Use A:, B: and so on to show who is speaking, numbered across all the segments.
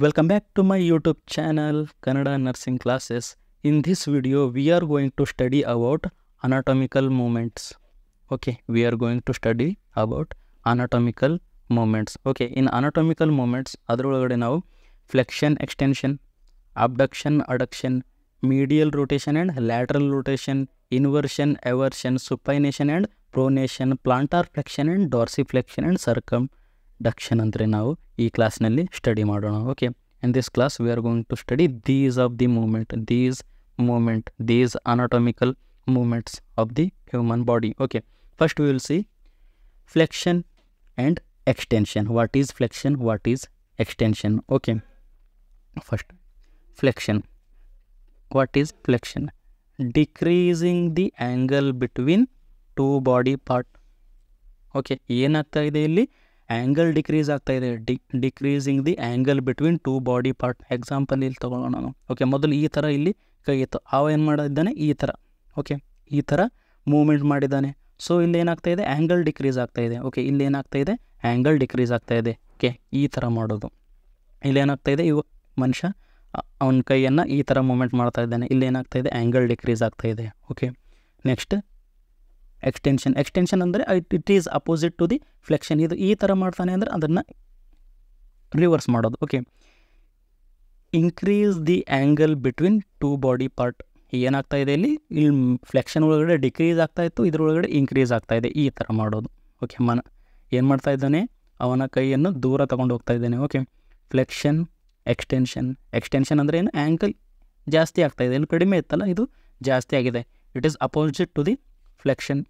A: Welcome back to my YouTube channel Kannada Nursing Classes. In this video we are going to study about anatomical movements. Okay, we are going to study about anatomical movements. Okay, in anatomical movements ಅದರೊಳಗಡೆ ನಾವು flexion extension, abduction adduction, medial rotation and lateral rotation, inversion eversion, supination and pronation, plantar flexion and dorsiflexion and circumduction ಅಂದರೆ ನಾವು ಈ ಕ್ಲಾಸ್ನಲ್ಲಿ study ಮಾಡೋಣ. Okay, in this class we are going to study these anatomical movements of the human body. Okay, first we will see flexion and extension. What is flexion, what is extension? Okay, first flexion. What is flexion? Decreasing the angle between two body part. Okay, ಏನಾಗ್ತಾ ಇದೆ ಇಲ್ಲಿ? Angle decrease ಆಗ್ತಾ ಇದೆ. Decreasing the angle between two body part. Example ಇಲ್ಲಿ ತೊಗೊಳ್ಳೋಣ ನಾವು. Okay, ಮೊದಲು ಈ ಥರ ಇಲ್ಲಿ ಕೈ ಇತ್ತು, ಅವ ಏನು ಮಾಡಿದ್ದಾನೆ ಈ ಥರ. ಓಕೆ, ಈ ಥರ ಮೂವ್ಮೆಂಟ್ ಮಾಡಿದ್ದಾನೆ. ಸೊ ಇಲ್ಲಿ ಏನಾಗ್ತಾ ಇದೆ? ಆ್ಯಂಗಲ್ ಡಿಕ್ರೀಸ್ ಆಗ್ತಾ ಇದೆ. ಓಕೆ, ಇಲ್ಲಿ ಏನಾಗ್ತಾ ಇದೆ? ಆ್ಯಂಗಲ್ ಡಿಕ್ರೀಸ್ ಆಗ್ತಾ ಇದೆ. ಓಕೆ, ಈ ಥರ ಮಾಡೋದು. ಇಲ್ಲಿ ಏನಾಗ್ತಾ ಇದೆ? ಮನುಷ್ಯ ಅವನ ಕೈಯನ್ನು ಈ ಥರ ಮೂವ್ಮೆಂಟ್ ಮಾಡ್ತಾ ಇದ್ದಾನೆ. ಇಲ್ಲಿ ಏನಾಗ್ತಾ ಇದೆ? ಆ್ಯಂಗಲ್ ಡಿಕ್ರೀಸ್ ಆಗ್ತಾ ಇದೆ. ಓಕೆ, ನೆಕ್ಸ್ಟ್ ಎಕ್ಸ್ಟೆನ್ಷನ್ ಅಂದರೆ it is opposite to the flexion. ಇದು ಈ ಥರ ಮಾಡ್ತಾನೆ ಅಂದರೆ ಅದನ್ನು ರಿವರ್ಸ್ ಮಾಡೋದು. Okay, increase the angle between two body part. ಏನಾಗ್ತಾ ಇದೆ ಇಲ್ಲಿ ಫ್ಲೆಕ್ಷನ್ ಒಳಗಡೆ ಡಿಕ್ರೀಸ್ ಆಗ್ತಾ ಇತ್ತು, ಇದರೊಳಗಡೆ ಇನ್ಕ್ರೀಸ್ ಆಗ್ತಾ ಇದೆ. ಈ ಥರ ಮಾಡೋದು. ಓಕೆ, ಏನು ಮಾಡ್ತಾ ಇದ್ದಾನೆ? ಅವನ ಕೈಯನ್ನು ದೂರ ತಗೊಂಡು ಹೋಗ್ತಾ ಇದ್ದಾನೆ. ಓಕೆ, ಫ್ಲೆಕ್ಷನ್ ಎಕ್ಸ್ಟೆನ್ಷನ್ ಅಂದರೆ ಏನು? ಆ್ಯಂಗಲ್ ಜಾಸ್ತಿ ಆಗ್ತಾ ಇದೆ. ಇಲ್ಲಿ ಕಡಿಮೆ ಇತ್ತಲ್ಲ, ಇದು ಜಾಸ್ತಿ ಆಗಿದೆ. It is opposite to the flexion.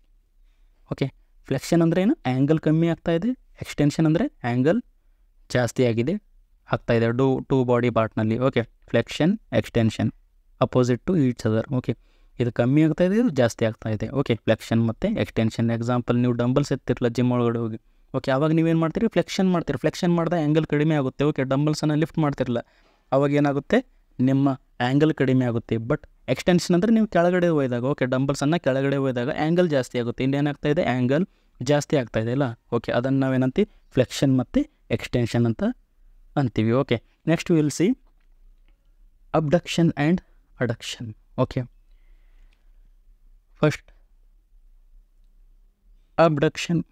A: Okay, flexion ಅಂದರೆ ಏನು? ಆ್ಯಂಗಲ್ ಕಮ್ಮಿ ಆಗ್ತಾ ಇದೆ. ಎಕ್ಸ್ಟೆನ್ಷನ್ ಅಂದರೆ ಆ್ಯಂಗಲ್ ಜಾಸ್ತಿ ಆಗ್ತಾ ಇದೆ ಟೂ ಬಾಡಿ ಪಾರ್ಟ್ನಲ್ಲಿ. Okay, flexion extension opposite to each other. Okay, ಇದು ಕಮ್ಮಿ ಆಗ್ತಾ ಇದೆ, ಇದು ಜಾಸ್ತಿ ಆಗ್ತಾ ಇದೆ. ಓಕೆ, ಫ್ಲೆಕ್ಷನ್ ಮತ್ತು ಎಕ್ಸ್ಟೆನ್ಷನ್. ಎಕ್ಸಾಂಪಲ್, ನೀವು ಡಂಬಲ್ಸ್ ಎತ್ತಿರಲ್ಲ ಜಿಮ್ ಒಳಗಡೆ ಹೋಗಿ. ಓಕೆ, ಆವಾಗ ನೀವೇನು ಮಾಡ್ತೀರಿ? ಫ್ಲೆಕ್ಷನ್ ಮಾಡ್ತೀರಿ. ಫ್ಲೆಕ್ಷನ್ ಮಾಡಿದಾಗ ಆ್ಯಂಗಲ್ ಕಡಿಮೆ ಆಗುತ್ತೆ. ಓಕೆ, ಡಂಬಲ್ಸನ್ನು ಲಿಫ್ಟ್ ಮಾಡ್ತಿರಲ್ಲ, ಅವಾಗ ಏನಾಗುತ್ತೆ? ನಿಮ್ಮ ಆ್ಯಂಗಲ್ ಕಡಿಮೆ ಆಗುತ್ತೆ. ಬಟ್ ಎಕ್ಸ್ಟೆನ್ಷನ್ ಅಂದರೆ ನೀವು ಕೆಳಗಡೆ ಒಯ್ದಾಗ, ಓಕೆ, ಡಂಬಲ್ಸನ್ನು ಕೆಳಗಡೆ ಒಯ್ದಾಗ ಆ್ಯಂಗಲ್ ಜಾಸ್ತಿ ಆಗುತ್ತೆ. ಇಲ್ಲಿ ಏನಾಗ್ತಾ ಇದೆ? ಆ್ಯಂಗಲ್ ಜಾಸ್ತಿ ಆಗ್ತಾ ಇದೆ ಅಲ್ಲ. ಓಕೆ, ಅದನ್ನು ನಾವೇನಂತೀವಿ? ಫ್ಲೆಕ್ಷನ್ ಮತ್ತು ಎಕ್ಸ್ಟೆನ್ಷನ್ ಅಂತ ಅಂತೀವಿ. Okay, next will see abduction and adduction. Okay, first abduction.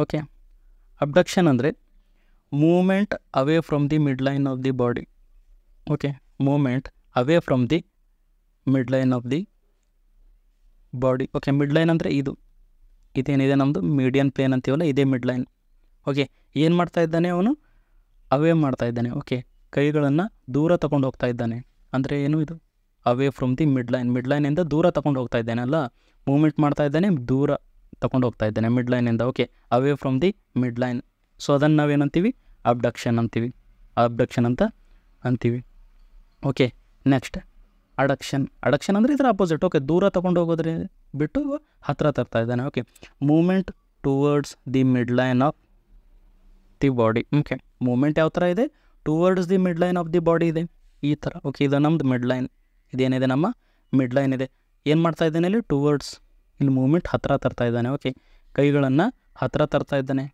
A: Okay, abduction ಅಂದರೆ movement away from the mid line of the body. Okay, movement away from the mid line of the body. Okay, mid line ಅಂದರೆ ಇದೇನಿದೆ ನಮ್ಮದು median plane ಅಂತೀವಲ್ಲ, ಇದೇ mid line. Okay, ಏನು ಮಾಡ್ತಾ ಇದ್ದಾನೆ ಅವನು? ಅವೇ ಮಾಡ್ತಾ ಇದ್ದಾನೆ. ಓಕೆ, ಕೈಗಳನ್ನು ದೂರ ತಗೊಂಡು ಹೋಗ್ತಾ ಇದ್ದಾನೆ. ಅಂದರೆ ಏನು ಇದು? ಅವೇ ಫ್ರಮ್ ದಿ ಮಿಡ್ ಲೈನಿಂದ ದೂರ ತಗೊಂಡು ಹೋಗ್ತಾ ಇದ್ದಾನೆ ಅಲ್ಲ. ಮೂವ್ಮೆಂಟ್ ಮಾಡ್ತಾ ಇದ್ದಾನೆ, ದೂರ ತಗೊಂಡು ಹೋಗ್ತಾ ಇದ್ದಾನೆ ಮಿಡ್ ಲೈನಿಂದ. Okay, away from the mid line. So ಅದನ್ನು ನಾವೇನಂತೀವಿ? ಅಬ್ಡಕ್ಷನ್ ಅಂತ ಅಂತೀವಿ. ಓಕೆ, ನೆಕ್ಸ್ಟ್ ಅಡಕ್ಷನ್ ಅಂದರೆ ಇದರ ಅಪೋಸಿಟ್. ಓಕೆ, ದೂರ ತೊಗೊಂಡು ಹೋಗೋದ್ರೆ ಬಿಟ್ಟು ಹತ್ತಿರ ತರ್ತಾ ಇದ್ದಾನೆ. Okay, movement towards the mid line of the body. Okay, movement ಯಾವ ಥರ ಇದೆ? Towards the mid line of the body ಇದೆ, ಈ ಥರ. ಓಕೆ, ಇದು ನಮ್ಮದು ಮಿಡ್ ಲೈನ್. ಇದೇನಿದೆ? ನಮ್ಮ ಮಿಡ್ ಲೈನ್ ಇದೆ. ಏನು ಮಾಡ್ತಾ ಇದ್ದಾನೆ ಇಲ್ಲಿ? ಟುವರ್ಡ್ಸ್. ಇಲ್ಲಿ ಮೂವ್ಮೆಂಟ್ ಹತ್ತಿರ ತರ್ತಾ ಇದ್ದಾನೆ. ಓಕೆ, ಕೈಗಳನ್ನು ಹತ್ತಿರ ತರ್ತಾ ಇದ್ದಾನೆ.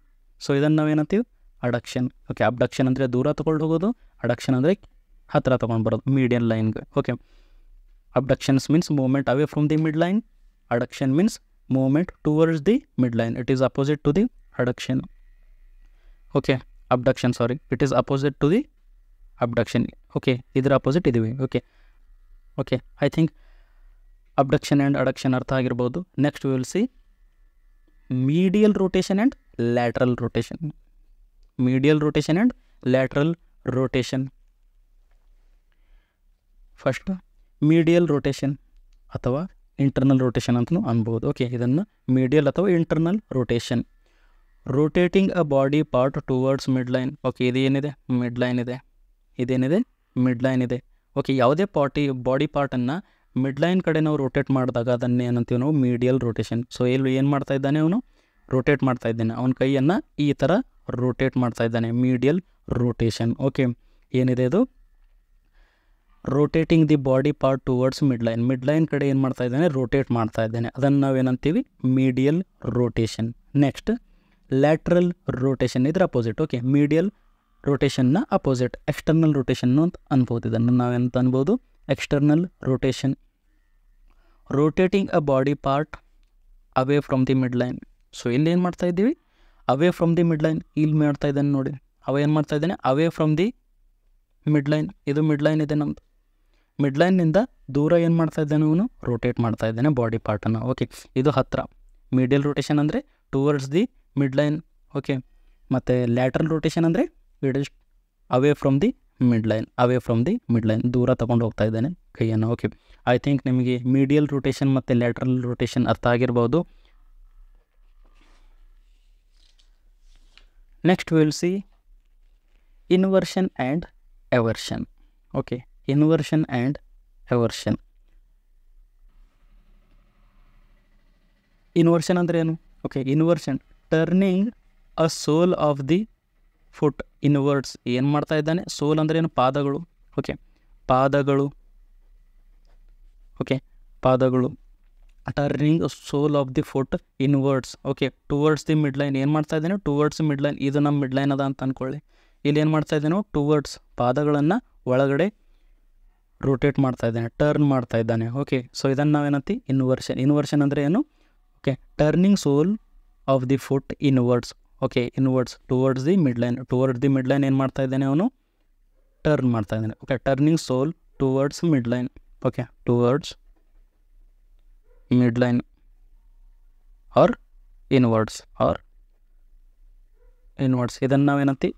A: ಸೊ ಇದನ್ನು ನಾವೇನಂತೀವಿ? ಅಡಕ್ಷನ್. ಓಕೆ, ಅಬ್ಡಕ್ಷನ್ ಅಂದರೆ ದೂರ ತೊಗೊಂಡು ಹೋಗೋದು, ಅಡಕ್ಷನ್ ಅಂದರೆ ಹತ್ತಿರ ತೊಗೊಂಡು ಬರೋದು ಮೀಡಿಯನ್ ಲೈನ್ಗೆ. Okay, abductions means movement away from the midline. Adduction means movement towards the midline. It is opposite to the adduction. Okay, abduction, sorry, it is opposite to the abduction. Okay, idra opposite idive. Okay, I think abduction and adduction artha agirbodu. Next we will see medial rotation and lateral rotation. First medial rotation ಅಥವಾ internal rotation ಅಂತಲೂ ಅನ್ಬೋದು. Okay, ಇದನ್ನು medial ಅಥವಾ internal rotation. Rotating a body part towards mid line. Okay, ಇದೇನಿದೆ? Mid line ಇದೆ. ಇದೇನಿದೆ? Mid line ಇದೆ. Okay, ಯಾವುದೇ ಬಾಡಿ ಪಾರ್ಟನ್ನು ಮಿಡ್ ಲೈನ್ ಕಡೆ ನಾವು ರೋಟೇಟ್ ಮಾಡಿದಾಗ ಅದನ್ನೇ ಏನಂತೀವಿ ನಾವು? ಮೀಡಿಯಲ್ ರೋಟೇಷನ್. ಸೊ ಇಲ್ಲಿ ಏನು ಮಾಡ್ತಾ ಇದ್ದಾನೆ ಅವನು? ರೋಟೇಟ್ ಮಾಡ್ತಾ ಇದ್ದಾನೆ. ಅವನ ಕೈಯನ್ನು ಈ ಥರ ರೋಟೇಟ್ ಮಾಡ್ತಾ ಇದ್ದಾನೆ, ಮೀಡಿಯಲ್ ರೋಟೇಷನ್. ಓಕೆ, ಏನಿದೆ ಇದು? Rotating the body part towards mid line ಕಡೆ ಏನು ಮಾಡ್ತಾ ಇದ್ದಾನೆ? ರೋಟೇಟ್ ಮಾಡ್ತಾ ಇದ್ದಾನೆ. ಅದನ್ನು ನಾವೇನಂತೀವಿ? Medial rotation. Next lateral rotation, ಇದರ ಅಪೋಸಿಟ್. ಓಕೆ, ಮೀಡಿಯಲ್ ರೊಟೇಷನ್ನ ಅಪೋಸಿಟ್ ಎಕ್ಸ್ಟರ್ನಲ್ ರೊಟೇಷನ್ನು ಅಂತ ಅನ್ಬೋದು. ಇದನ್ನು ನಾವೆಂತ ಅನ್ಬೋದು, external rotation. Rotating a body part away from the mid line. So ಇಲ್ಲಿ ಏನು ಮಾಡ್ತಾ ಇದ್ದೀವಿ, away from the mid line. ಇಲ್ಲಿ ಮಾಡ್ತಾ ಇದ್ದಾನೆ ನೋಡಿ, ಅವ ಏನು ಮಾಡ್ತಾ ಇದ್ದಾನೆ, away from the mid line. ಇದು ಮಿಡ್ ಲೈನ್ ಇದೆ ನಮ್ಮದು. ಮಿಡ್ ಲೈನ್ನಿಂದ ದೂರ ಏನು ಮಾಡ್ತಾ ಇದ್ದಾನೆ, ಅವನು ರೋಟೇಟ್ ಮಾಡ್ತಾ ಇದ್ದಾನೆ ಬಾಡಿ ಪಾರ್ಟನ್ನು. ಓಕೆ, ಇದು ಹತ್ತಿರ. ಮೀಡಿಯಲ್ ರೊಟೇಷನ್ ಅಂದರೆ towards the mid line. Okay, ಮತ್ತು ಲ್ಯಾಟ್ರಲ್ ರೊಟೇಷನ್ ಅಂದರೆ it is away from the mid line. Away from the mid line, ದೂರ ತೊಗೊಂಡು ಹೋಗ್ತಾ ಇದ್ದಾನೆ ಕೈಯನ್ನು. ಓಕೆ, ಐ ಥಿಂಕ್ ನಿಮಗೆ ಮೀಡಿಯಲ್ ರೊಟೇಷನ್ ಮತ್ತು ಲ್ಯಾಟ್ರಲ್ ರೊಟೇಷನ್ ಅರ್ಥ ಆಗಿರ್ಬೋದು. Next will see inversion and eversion. Okay, inversion and eversion. Inversion ಅಂದರೆ ಏನು? Okay, inversion turning a sole of the foot inwards. ಏನು ಮಾಡ್ತಾ ಇದ್ದಾನೆ, ಸೋಲ್ ಅಂದರೆ ಏನು, ಪಾದಗಳು. ಓಕೆ, ಪಾದಗಳು. ಓಕೆ, ಪಾದಗಳು. Turning sole of the foot inwards. Okay, towards the mid line. ಏನು ಮಾಡ್ತಾ ಇದ್ದಾನೆ, ಟುವರ್ಡ್ಸ್ ಮಿಡ್ ಲೈನ್. ಇದು ನಮ್ಮ ಮಿಡ್ ಲೈನ್ ಅದ ಅಂತ ಅಂದ್ಕೊಳ್ಳಿ. ಇಲ್ಲಿ ಏನು ಮಾಡ್ತಾ ಇದ್ದಾನೆ, ಟುವರ್ಡ್ಸ್ ಪಾದಗಳನ್ನು ಒಳಗಡೆ ರೋಟೇಟ್ ಮಾಡ್ತಾ ಇದ್ದಾನೆ, ಟರ್ನ್ ಮಾಡ್ತಾ ಇದ್ದಾನೆ. ಓಕೆ, ಸೊ ಇದನ್ನು ನಾವೇನಂತೀವಿ, ಇನ್ವರ್ಷನ್. ಇನ್ವರ್ಷನ್ ಅಂದರೆ ಏನು? Okay, turning sole of the foot inwards. Okay, inwards towards the mid line. Towards the mid line ಏನು ಮಾಡ್ತಾ ಇದ್ದಾನೆ, ಅವನು ಟರ್ನ್ ಮಾಡ್ತಾ ಇದ್ದಾನೆ. Okay, turning sole towards mid line. Okay, towards mid line or inwards ಇದನ್ನು ನಾವೇನಂತೀವಿ,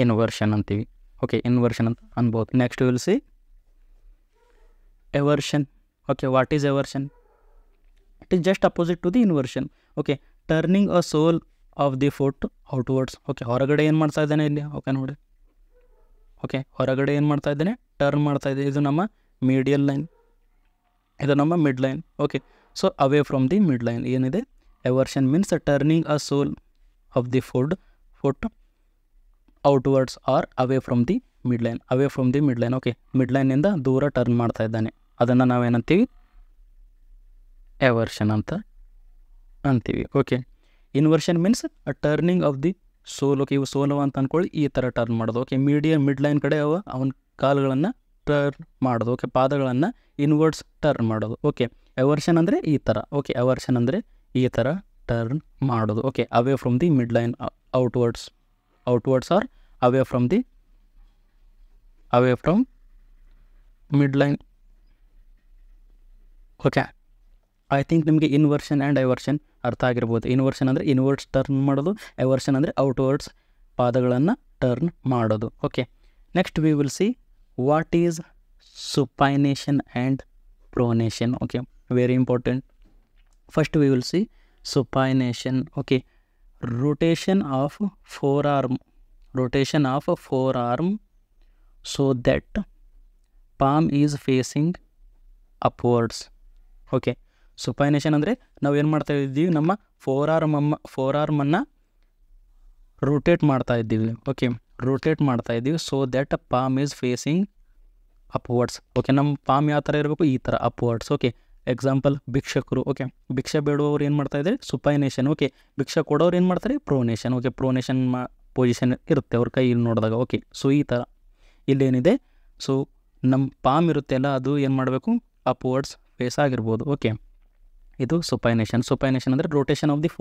A: ಇನ್ವರ್ಷನ್ ಅಂತೀವಿ. Okay, inversion ಅಂತ ಅನ್ಬೋದು. Next will see eversion. Okay, what is eversion? It is just opposite to the inversion. Okay, turning a sole of the foot outwards. Okay, ಹೊರಗಡೆ ಏನು ಮಾಡ್ತಾ ಇದ್ದಾನೆ ಇಲ್ಲಿ? ಓಕೆ ನೋಡಿ, ಓಕೆ, ಹೊರಗಡೆ ಏನು ಮಾಡ್ತಾ ಇದ್ದಾನೆ, ಟರ್ನ್ ಮಾಡ್ತಾ ಇದೆ. ಇದು ನಮ್ಮ ಮೀಡಿಯಲ್ ಲೈನ್, ಇದು ನಮ್ಮ mid line. Okay, so away from the mid line ಏನಿದೆ, eversion means turning a sole of the foot outwards or away from the mid line. Away from the mid line. Okay, mid ಲೈನಿಂದ ದೂರ turn ಮಾಡ್ತಾ ಇದ್ದಾನೆ. ಅದನ್ನು ನಾವೇನಂತೀವಿ, eversion ಅಂತ ಅಂತೀವಿ. Okay, inversion means turning of the sole. Okay, ಇವು ಸೋಲವ ಅಂತ ಅಂದ್ಕೊಳ್ಳಿ, ಈ ಥರ ಟರ್ನ್ ಮಾಡೋದು. ಓಕೆ, ಮಿಡ್ ಲೈನ್ ಕಡೆ ಅವನ ಕಾಲುಗಳನ್ನು ಟರ್ನ್ ಮಾಡೋದು. ಓಕೆ, ಪಾದಗಳನ್ನು ಇನ್ವರ್ಡ್ಸ್ ಟರ್ನ್ ಮಾಡೋದು. ಓಕೆ, ಎವರ್ಷನ್ ಅಂದರೆ ಈ ಥರ. ಓಕೆ, ಎವರ್ಷನ್ ಅಂದರೆ ಈ ಥರ ಟರ್ನ್ ಮಾಡೋದು. Okay, away from the mid line outwards or away from mid line. Okay, I think ನಿಮಗೆ ಇನ್ವರ್ಷನ್ ಆ್ಯಂಡ್ ಎವರ್ಷನ್ ಅರ್ಥ ಆಗಿರ್ಬೋದು. ಇನ್ವರ್ಷನ್ ಅಂದರೆ ಇನ್ವರ್ಡ್ಸ್ ಟರ್ನ್ ಮಾಡೋದು, ಎವರ್ಷನ್ ಅಂದರೆ ಔಟ್ವರ್ಡ್ಸ್ ಪಾದಗಳನ್ನು ಟರ್ನ್ ಮಾಡೋದು. Okay, next we will see what is supination and pronation. Okay, very important. First we will see supination. Okay, rotation of forearm so that palm is facing upwards. Okay, supination ಅಂದರೆ ನಾವು ಏನು ಮಾಡ್ತಾ ಇದ್ದೀವಿ, ನಮ್ಮ ಫೋರಾರ್ಮನ್ನು rotate ಮಾಡ್ತಾ ಇದ್ದೀವಿ. Okay, rotate ಮಾಡ್ತಾ ಇದ್ದೀವಿ so that palm is facing upwards. Okay, ನಮ್ಮ ಪಾಮ್ ಯಾವ ಥರ ಇರಬೇಕು, ಈ ಥರ ಅಪ್ವರ್ಡ್ಸ್. ಓಕೆ, ಎಕ್ಸಾಂಪಲ್ ಭಿಕ್ಷಕರು. ಓಕೆ, ಭಿಕ್ಷೆ ಬೇಡುವವ್ರು ಏನು ಮಾಡ್ತಾ ಇದ್ದಾರೆ, ಸುಪೈನೇಷನ್. ಓಕೆ, ಭಿಕ್ಷೆ ಕೊಡೋರು ಏನು ಮಾಡ್ತಾರೆ, ಪ್ರೋನೇಷನ್. ಓಕೆ, ಪ್ರೋನೇಷನ್ ಪೊಸಿಷನ್ ಇರುತ್ತೆ ಅವ್ರ ಕೈಯಲ್ಲಿ ನೋಡಿದಾಗ. ಓಕೆ, ಸೊ ಈ ಥರ ಇಲ್ಲೇನಿದೆ, ಸೊ ನಮ್ಮ ಪಾಮ್ ಇರುತ್ತೆ ಅಲ್ಲ, ಅದು ಏನು ಮಾಡಬೇಕು, ಅಪ್ವರ್ಡ್ಸ್ ಫೇಸ್ ಆಗಿರ್ಬೋದು. ಓಕೆ, ಇದು ಸುಪೈನೇಷನ್. ಸುಪೈನೇಷನ್ ಅಂದರೆ ರೋಟೇಷನ್ ಆಫ್ ದಿ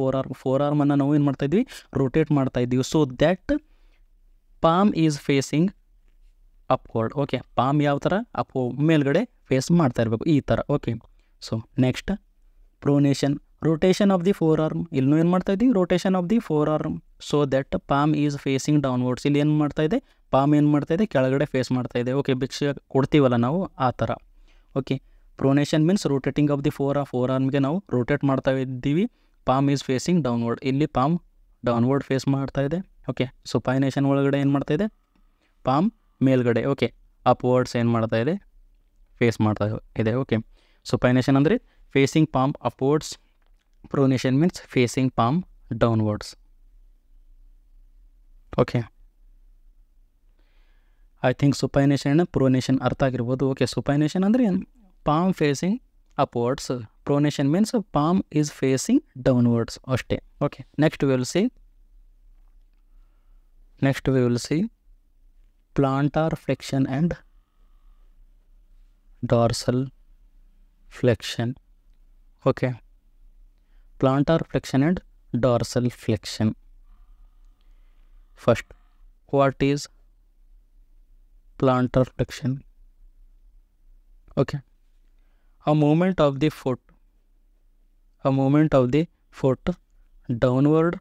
A: ಫೋರಾರ್ಮನ್ನು ನಾವು ಏನು ಮಾಡ್ತಾ ಇದ್ವಿ, ರೋಟೇಟ್ ಮಾಡ್ತಾ ಇದ್ದೀವಿ so that palm is facing upward. Okay, palm ಯಾವ ಥರ ಮೇಲ್ಗಡೆ ಫೇಸ್ ಮಾಡ್ತಾ ಇರಬೇಕು, ಈ ಥರ. Okay, so next pronation, rotation of the forearm. ಇಲ್ಲೂ ಏನು ಮಾಡ್ತಾ ಇದ್ದೀವಿ, rotation of the forearm so that palm is facing downwards. ಇಲ್ಲಿ ಏನು ಮಾಡ್ತಾ ಇದೆ, ಪಾಮ್ ಏನು ಮಾಡ್ತಾ ಇದೆ, ಕೆಳಗಡೆ ಫೇಸ್ ಮಾಡ್ತಾ ಇದೆ. ಓಕೆ, ಭಿಕ್ಷೆ ಕೊಡ್ತೀವಲ್ಲ ನಾವು, ಆ ಥರ. Okay, pronation means rotating of the ಫೋರಾರ್ಮ್ಗೆ ನಾವು ರೋಟೇಟ್ ಮಾಡ್ತಾ ಇದ್ದೀವಿ. ಪಾಮ್ ಈಸ್ ಫೇಸಿಂಗ್ ಡೌನ್ವರ್ಡ್, ಇಲ್ಲಿ ಪಾಮ್ ಡೌನ್ವರ್ಡ್ ಫೇಸ್ ಮಾಡ್ತಾ ಇದೆ. ಓಕೆ, ಸುಪೈನೇಷನ್ ಒಳಗಡೆ ಏನು ಮಾಡ್ತಾ ಇದೆ, ಪಾಮ್ ಮೇಲ್ಗಡೆ. ಓಕೆ, ಅಪ್ವರ್ಡ್ಸ್ ಏನು ಮಾಡ್ತಾ ಇದೆ, ಫೇಸ್ ಮಾಡ್ತಾ ಇದೆ. ಓಕೆ, ಸುಪೈನೇಷನ್ ಅಂದರೆ facing palm upwards, pronation means facing palm downwards. Okay, I think supination pronation ಅರ್ಥ ಆಗಿರ್ಬೋದು. ಓಕೆ, ಸುಪೈನೇಷನ್ ಅಂದರೆ ಏನು, palm facing upwards, pronation means palm is facing downwards ಅಷ್ಟೇ. Okay, next we will see plantar flexion and dorsal flexion. Okay, plantar flexion and dorsal flexion. First, what is plantar flexion? Okay, a movement of the foot downward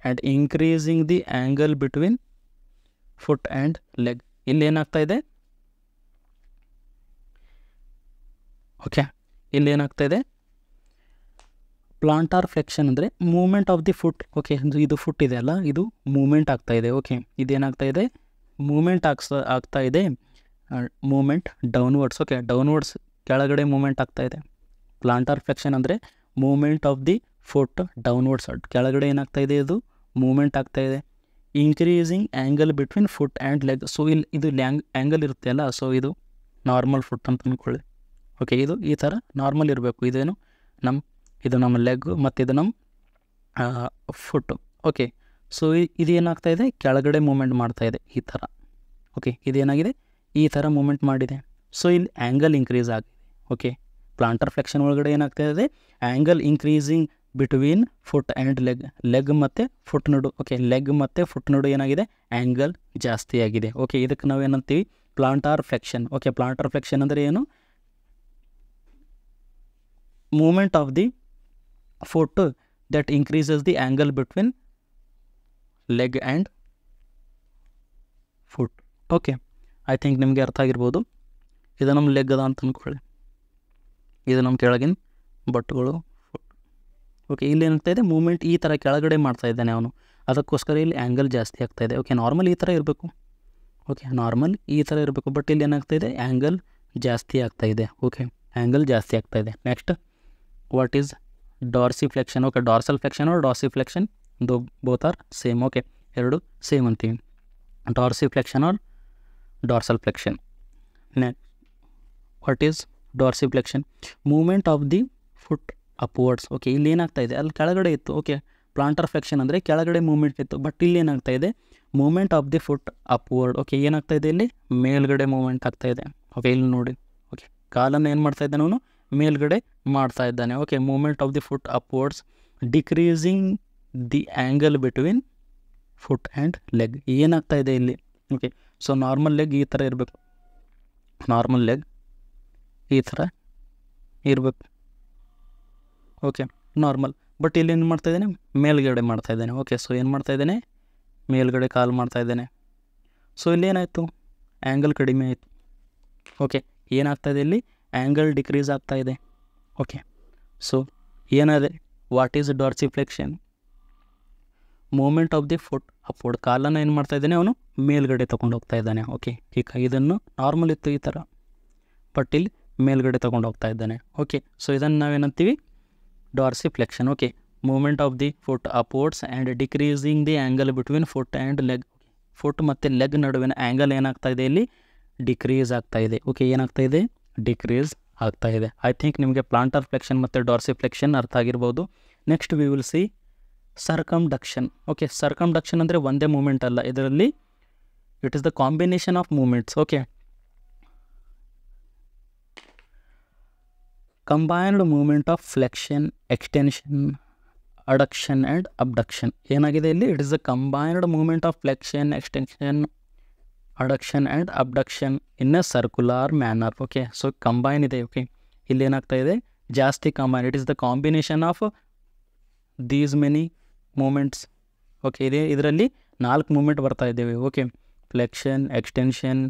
A: and increasing the angle between foot and leg. ಇಲ್ಲಿ ಏನಾಗ್ತಾ ಇದೆ? Okay, ಇಲ್ಲಿ ಏನಾಗ್ತಾ ಇದೆ? Plantar flexion ಅಂದರೆ movement of the foot. Okay, ಇದು foot ಇದೆ ಅಲ್ಲ, ಇದು ಮೂಮೆಂಟ್ ಆಗ್ತಾ ಇದೆ. ಓಕೆ, ಇದೇನಾಗ್ತಾ ಇದೆ? ಮೂಮೆಂಟ್ ಆಗ್ತಾ ಇದೆ. Movement downwards. ಓಕೆ, ಡೌನ್ವರ್ಡ್ಸ್ ಕೆಳಗಡೆ ಮೂಮೆಂಟ್ ಆಗ್ತಾ ಇದೆ. ಪ್ಲಾಂಟಾರ್ ಫ್ಲೆಕ್ಷನ್ ಅಂದರೆ movement of the foot downwards, ಕೆಳಗಡೆ ಏನಾಗ್ತಾ ಇದೆ? ಇದು ಮೂಮೆಂಟ್ ಆಗ್ತಾ ಇದೆ. Increasing angle between foot and leg. So ಇಲ್ಲಿ ಇದು ಆ್ಯಂಗಲ್ ಇರುತ್ತೆ ಅಲ್ಲ, ಸೊ ಇದು ನಾರ್ಮಲ್ ಫುಟ್ ಅಂತ ಅಂದ್ಕೊಳ್ಳಿ. ಓಕೆ, ಇದು ಈ ಥರ ನಾರ್ಮಲ್ ಇರಬೇಕು. ಇದು ನಮ್ಮ ಲೆಗ್ ಮತ್ತು ಇದು ನಮ್ಮ ಫುಟ್ಟು. ಓಕೆ, ಸೊ ಇದು ಏನಾಗ್ತಾ ಇದೆ? ಕೆಳಗಡೆ ಮೂಮೆಂಟ್ ಮಾಡ್ತಾ ಇದೆ ಈ ಥರ. ಓಕೆ, ಇದೇನಾಗಿದೆ? ಈ ಥರ ಮೂಮೆಂಟ್ ಮಾಡಿದೆ. ಸೊ ಇಲ್ಲಿ ಆ್ಯಂಗಲ್ ಇನ್ಕ್ರೀಸ್ ಆಗಿದೆ. ಓಕೆ, ಪ್ಲಾಂಟರ್ ಫ್ಲೆಕ್ಷನ್ ಒಳಗಡೆ ಏನಾಗ್ತಾ ಇದೆ? Angle increasing between foot and leg ಮತ್ತು ಫುಟ್ ನಡು. ಓಕೆ, ಲೆಗ್ ಮತ್ತು ಫುಟ್ ನಡು ಏನಾಗಿದೆ? ಆ್ಯಂಗಲ್ ಜಾಸ್ತಿ ಆಗಿದೆ. ಓಕೆ, ಇದಕ್ಕೆ ನಾವು ಏನಂತೀವಿ? Plantar flexion. Okay, plantar flexion ಅಂದರೆ ಏನು? Movement of the foot that increases the angle between leg and foot. Okay, I think ನಿಮಗೆ ಅರ್ಥ ಆಗಿರ್ಬೋದು. ಇದು ನಮ್ಮ ಲೆಗ್ ಅದ ಅಂತ ಅಂದ್ಕೊಳ್ಳಿ, ಇದು ನಮ್ಮ ಕೆಳಗಿನ ಬಟ್ಟುಗಳು ಫುಟ್. ಓಕೆ, ಇಲ್ಲಿ ಏನಾಗ್ತಾ ಇದೆ? ಮೂಮೆಂಟ್ ಈ ಥರ ಕೆಳಗಡೆ ಮಾಡ್ತಾ ಇದ್ದಾನೆ ಅವನು, ಅದಕ್ಕೋಸ್ಕರ ಇಲ್ಲಿ ಆ್ಯಂಗಲ್ ಜಾಸ್ತಿ ಆಗ್ತಾ ಇದೆ. ಓಕೆ, ನಾರ್ಮಲ್ ಈ ಥರ ಇರಬೇಕು. ಓಕೆ, ನಾರ್ಮಲ್ ಈ ಥರ ಇರಬೇಕು, ಬಟ್ ಇಲ್ಲಿ ಏನಾಗ್ತಾ ಇದೆ? ಆ್ಯಂಗಲ್ ಜಾಸ್ತಿ ಆಗ್ತಾ ಇದೆ. ಓಕೆ, ಆ್ಯಂಗಲ್ ಜಾಸ್ತಿ ಆಗ್ತಾ ಇದೆ. Next, what is dorsiflexion? Okay, dorsal flexion or dorsiflexion, both are same. Okay, ಎರಡು ಸೇಮ್ ಅಂತೀವಿ. Dorsiflexion or dorsal flexion. Next, what is dorsiflexion? Moment of the foot upwards. Okay, ಇಲ್ಲಿ ಏನಾಗ್ತಾ ಇದೆ? ಅಲ್ಲಿ ಕೆಳಗಡೆ ಇತ್ತು. ಓಕೆ, ಪ್ಲಾಂಟರ್ ಫ್ಲೆಕ್ಷನ್ ಅಂದರೆ ಕೆಳಗಡೆ ಮೂಮೆಂಟ್ ಇತ್ತು, ಬಟ್ ಇಲ್ಲಿ ಏನಾಗ್ತಾ ಇದೆ? Movement of the foot upward. Okay, ಏನಾಗ್ತಾ ಇದೆ? ಇಲ್ಲಿ ಮೇಲ್ಗಡೆ ಮೂಮೆಂಟ್ ಆಗ್ತಾ ಇದೆ. ಓಕೆ, ಇಲ್ಲಿ ನೋಡಿ. ಓಕೆ, ಕಾಲನ್ನು ಏನು ಮಾಡ್ತಾ ಇದ್ದಾನೆ ಅವನು? ಮೇಲ್ಗಡೆ ಮಾಡ್ತಾ ಇದ್ದಾನೆ. Okay, moment of the foot upwards decreasing the angle between foot and leg. ಏನಾಗ್ತಾ ಇದೆ ಇಲ್ಲಿ? ಓಕೆ, ಸೊ ನಾರ್ಮಲ್ ಲೆಗ್ ಈ ಥರ ಇರಬೇಕು, ನಾರ್ಮಲ್ ಲೆಗ್ ಈ ಥರ ಇರಬೇಕು. Okay, normal. ಬಟ್ ಇಲ್ಲಿ ಏನು ಮಾಡ್ತಾ ಇದ್ದಾನೆ? ಮೇಲ್ಗಡೆ ಮಾಡ್ತಾ ಇದ್ದಾನೆ. ಓಕೆ, ಸೊ ಏನು ಮಾಡ್ತಾ ಇದ್ದಾನೆ? ಮೇಲ್ಗಡೆ ಕಾಲು ಮಾಡ್ತಾ ಇದ್ದಾನೆ. ಸೊ ಇಲ್ಲಿ ಏನಾಯಿತು? ಆ್ಯಂಗಲ್ ಕಡಿಮೆ ಆಯಿತು. ಓಕೆ, ಏನಾಗ್ತಾ ಇದೆ ಇಲ್ಲಿ? ಆ್ಯಂಗಲ್ ಡಿಕ್ರೀಸ್ ಆಗ್ತಾ ಇದೆ. ಓಕೆ, ಸೊ ಏನಾದೆ? What is dorsiflexion? Moment of the foot upward. ಕಾಲನ್ನು ಏನು ಮಾಡ್ತಾ ಇದ್ದಾನೆ ಅವನು? ಮೇಲ್ಗಡೆ ತೊಗೊಂಡು ಹೋಗ್ತಾ ಇದ್ದಾನೆ. ಓಕೆ, ಈಗ ಇದನ್ನು ನಾರ್ಮಲ್ ಇತ್ತು ಈ ಥರ, ಬಟ್ ಇಲ್ಲಿ ಮೇಲ್ಗಡೆ ತೊಗೊಂಡು ಹೋಗ್ತಾ ಇದ್ದಾನೆ. ಓಕೆ, ಸೊ ಇದನ್ನು ನಾವೇನಂತೀವಿ? Dorsiflexion. Okay, moment of the foot upwards and decreasing the angle between foot and leg. Foot ಮತ್ತು ಲೆಗ್ ನಡುವಿನ ಆ್ಯಂಗಲ್ ಏನಾಗ್ತಾ ಇದೆ ಇಲ್ಲಿ? ಡಿಕ್ರೀಸ್ ಆಗ್ತಾ ಇದೆ. ಓಕೆ, ಏನಾಗ್ತಾ ಇದೆ? ಡಿಕ್ರೀಸ್ ಆಗ್ತಾ ಇದೆ. ಐ ಥಿಂಕ್ ನಿಮಗೆ ಪ್ಲಾಂಟರ್ ಫ್ಲೆಕ್ಷನ್ ಮತ್ತು ಡಾರ್ಸಿಫ್ಲೆಕ್ಷನ್ ಅರ್ಥ ಆಗಿರ್ಬೋದು. Next we will see circumduction. Okay, circumduction ಅಂದರೆ ಒಂದೇ ಮೂಮೆಂಟ್ ಅಲ್ಲ, ಇದರಲ್ಲಿ it is the combination of moments. Okay, combined moment of flexion, extension, adduction and abduction. ಏನಾಗಿದೆ ಇಲ್ಲಿ? It is the combined moment of flexion, extension, adduction and abduction in a circular manner. Okay, so combine ಇದೆ. Okay, ಇಲ್ಲಿ ಏನಾಗ್ತಾ ಇದೆ? ಜಾಸ್ತಿ combine. It is the combination of these many movements. Okay, ಇದರಲ್ಲಿ 4 movement ಬರ್ತಾ ಇದ್ದೇವೆ. ಓಕೆ, ಫ್ಲೆಕ್ಷನ್, ಎಕ್ಸ್ಟೆನ್ಷನ್,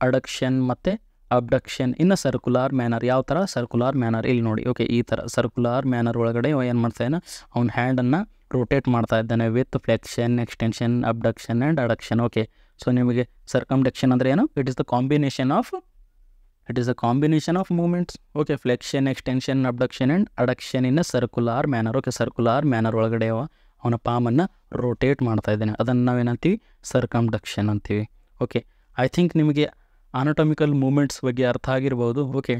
A: ಅಡಕ್ಷನ್ ಮತ್ತು abduction in a circular manner. ಯಾವ ಥರ? Circular manner. ಇಲ್ಲಿ ನೋಡಿ. ಓಕೆ, ಈ ಥರ ಸರ್ಕ್ಯುಲರ್ ಮ್ಯಾನರ್ ಒಳಗಡೆ ಏನು ಮಾಡ್ತಾ ಇದ್ದಾನೆ? ಅವ್ನ ಹ್ಯಾಂಡನ್ನು ರೊಟೇಟ್ ಮಾಡ್ತಾ ಇದ್ದಾನೆ with flexion, extension, abduction and adduction. Okay, so ನಿಮಗೆ ಸರ್ಕಮ್ಡಕ್ಷನ್ ಅಂದರೆ ಏನು? It is the combination of moments. Okay, flexion, extension, abduction and adduction in a circular manner. Okay, circular manner ಒಳಗಡೆ ಅವನ ಪಾಮನ್ನು ರೊಟೇಟ್ ಮಾಡ್ತಾ ಇದ್ದಾನೆ, ಅದನ್ನು ನಾವೇನಂತೀವಿ? ಸರ್ಕಮ್ಡಕ್ಷನ್ ಅಂತೀವಿ. ಓಕೆ, ಐ ಥಿಂಕ್ ನಿಮಗೆ ಅನಾಟಮಿಕಲ್ ಮೂಮೆಂಟ್ಸ್ ಬಗ್ಗೆ ಅರ್ಥ ಆಗಿರ್ಬೋದು. ಓಕೆ,